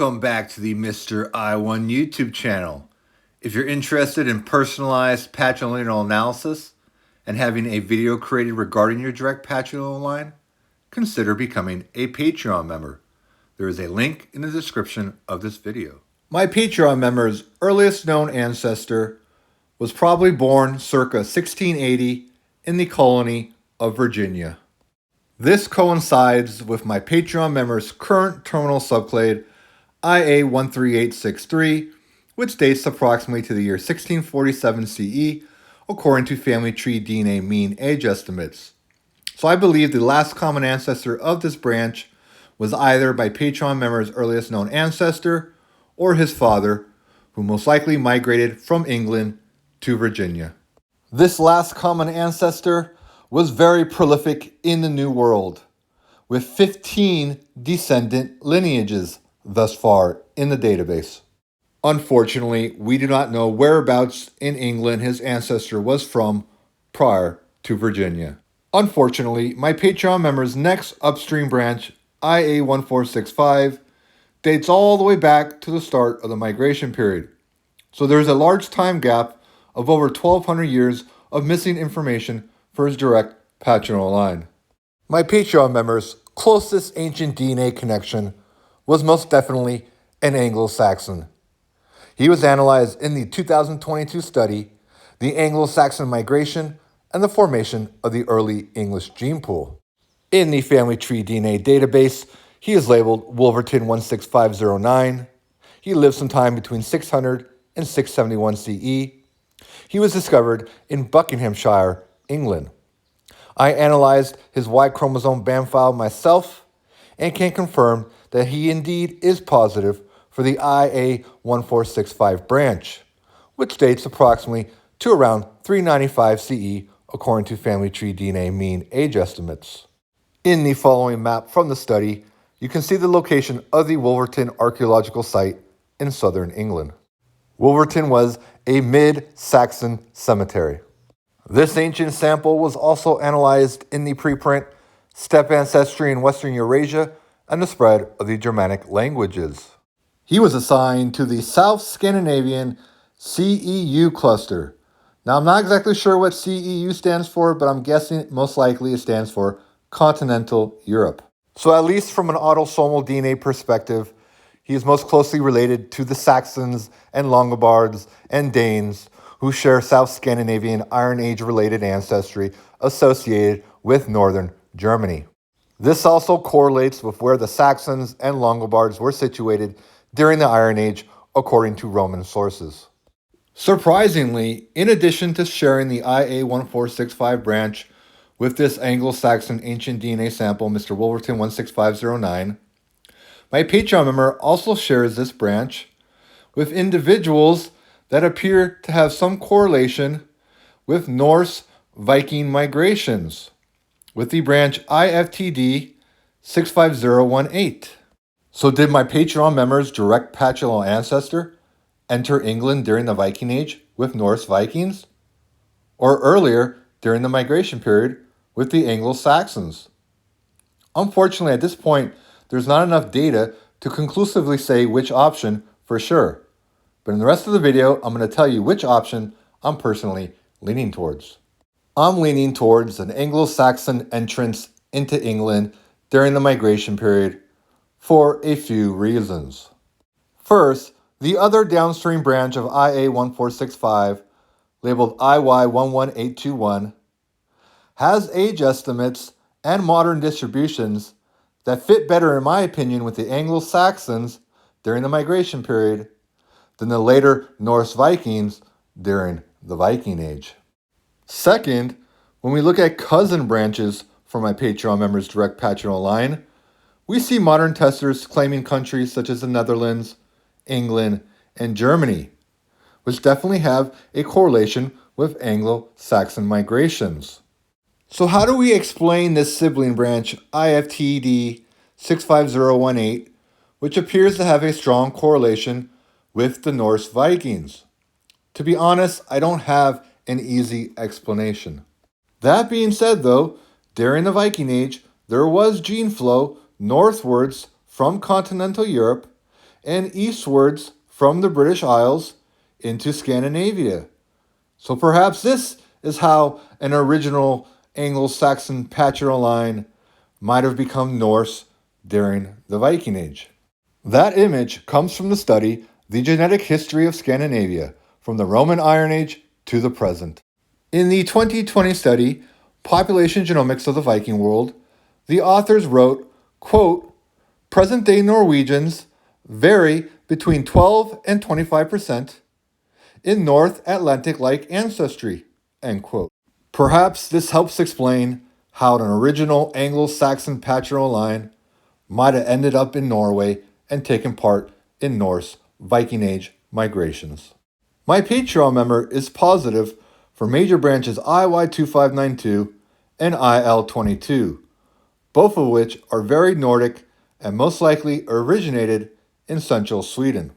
Welcome back to the Mr. I1 YouTube channel. If you're interested in personalized patrilineal analysis and having a video created regarding your direct patrilineal line, consider becoming a Patreon member. There is a link in the description of this video. My Patreon member's earliest known ancestor was probably born circa 1680 in the colony of Virginia. This coincides with my Patreon member's current terminal subclade I-A13863, which dates approximately to the year 1647 CE, according to family tree DNA mean age estimates. So I believe the last common ancestor of this branch was either my Patreon member's earliest known ancestor or his father, who most likely migrated from England to Virginia. This last common ancestor was very prolific in the New World, with 15 descendant lineages thus far in the database. Unfortunately, we do not know whereabouts in England his ancestor was from prior to Virginia. Unfortunately, my Patreon member's next upstream branch, I-A13863, dates all the way back to the start of the migration period. So there's a large time gap of over 1,200 years of missing information for his direct patrilineal line. My Patreon member's closest ancient DNA connection was most definitely an Anglo-Saxon. He was analyzed in the 2022 study, The Anglo-Saxon Migration and the Formation of the Early English Gene Pool. In the family tree DNA database, he is labeled Wolverton 16509. He lived sometime between 600 and 671 CE. He was discovered in Buckinghamshire, England. I analyzed his Y chromosome BAM file myself and can confirm that he indeed is positive for the I-A1465 branch, which dates approximately to around 395 CE according to family tree DNA mean age estimates. In the following map from the study, you can see the location of the Wolverton archaeological site in southern England. Wolverton was a mid-Saxon cemetery. This ancient sample was also analyzed in the preprint Steppe Ancestry in Western Eurasia and the spread of the Germanic languages. He was assigned to the South Scandinavian CEU cluster. Now, I'm not exactly sure what CEU stands for, but I'm guessing most likely it stands for Continental Europe. So at least from an autosomal DNA perspective, he is most closely related to the Saxons and Longobards and Danes, who share South Scandinavian Iron Age-related ancestry associated with northern Germany. This also correlates with where the Saxons and Longobards were situated during the Iron Age, according to Roman sources. Surprisingly, in addition to sharing the I-A1465 branch with this Anglo-Saxon ancient DNA sample, Mr. Wolverton 16509, my Patreon member also shares this branch with individuals that appear to have some correlation with Norse Viking migrations, with the branch IFTD 65018. So did my Patreon member's direct patrilineal ancestor enter England during the Viking Age with Norse Vikings? Or earlier during the migration period with the Anglo-Saxons? Unfortunately, at this point, there's not enough data to conclusively say which option for sure. But in the rest of the video, I'm going to tell you which option I'm personally leaning towards. I'm leaning towards an Anglo-Saxon entrance into England during the migration period for a few reasons. First, the other downstream branch of I-A1465, labeled IY11821, has age estimates and modern distributions that fit better, in my opinion, with the Anglo-Saxons during the migration period than the later Norse Vikings during the Viking Age. Second, when we look at cousin branches for my Patreon members' direct patrilineal line, we see modern testers claiming countries such as the Netherlands, England, and Germany, which definitely have a correlation with Anglo-Saxon migrations. So how do we explain this sibling branch, IFTD 65018, which appears to have a strong correlation with the Norse Vikings? To be honest, I don't have an easy explanation. That being said, though, during the Viking Age, there was gene flow northwards from continental Europe and eastwards from the British Isles into Scandinavia. So perhaps this is how an original Anglo-Saxon patrilineal might have become Norse during the Viking Age. That image comes from the study The Genetic History of Scandinavia, from the Roman Iron Age to the present. In the 2020 study, Population Genomics of the Viking World, the authors wrote, quote, present-day Norwegians vary between 12 and 25% in North Atlantic-like ancestry, end quote. Perhaps this helps explain how an original Anglo-Saxon patrilineal might have ended up in Norway and taken part in Norse Viking Age migrations. My Patreon member is positive for major branches IY2592 and IL22, both of which are very Nordic and most likely originated in central Sweden.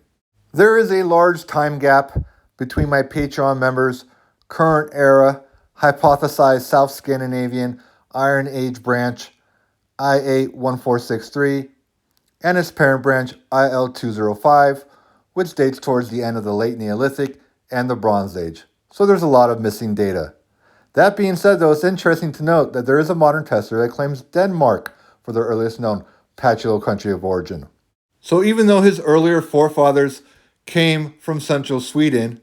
There is a large time gap between my Patreon members' current era hypothesized South Scandinavian Iron Age branch I-A13863 and its parent branch IL205, which dates towards the end of the late Neolithic and the Bronze Age. So there's a lot of missing data. That being said, though, it's interesting to note that there is a modern tester that claims Denmark for the earliest known patrilineal country of origin. So even though his earlier forefathers came from central Sweden,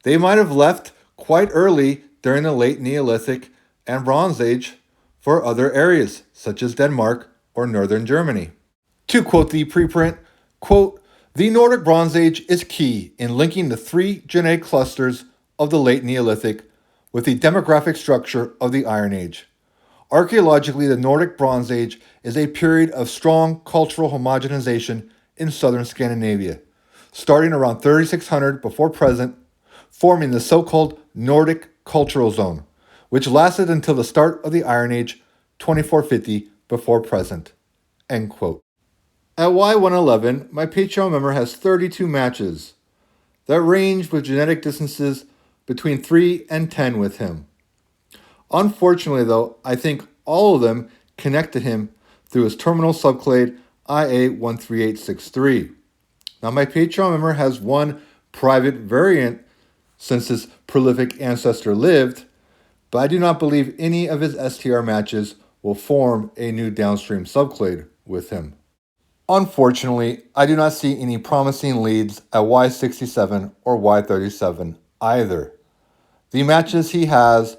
they might have left quite early during the late Neolithic and Bronze Age for other areas, such as Denmark or northern Germany. To quote the preprint, quote, the Nordic Bronze Age is key in linking the three genetic clusters of the late Neolithic with the demographic structure of the Iron Age. Archaeologically, the Nordic Bronze Age is a period of strong cultural homogenization in southern Scandinavia, starting around 3600 before present, forming the so-called Nordic Cultural Zone, which lasted until the start of the Iron Age, 2450 before present. End quote. At Y111, my Patreon member has 32 matches that range with genetic distances between 3 and 10 with him. Unfortunately, though, I think all of them connect to him through his terminal subclade I-A13863. Now, my Patreon member has one private variant since his prolific ancestor lived, but I do not believe any of his STR matches will form a new downstream subclade with him. Unfortunately, I do not see any promising leads at Y67 or Y37 either. The matches he has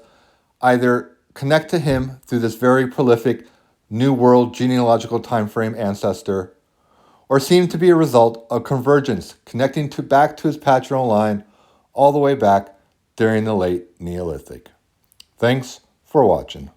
either connect to him through this very prolific New World genealogical timeframe ancestor, or seem to be a result of convergence connecting back to his patrilineal line all the way back during the late Neolithic. Thanks for watching.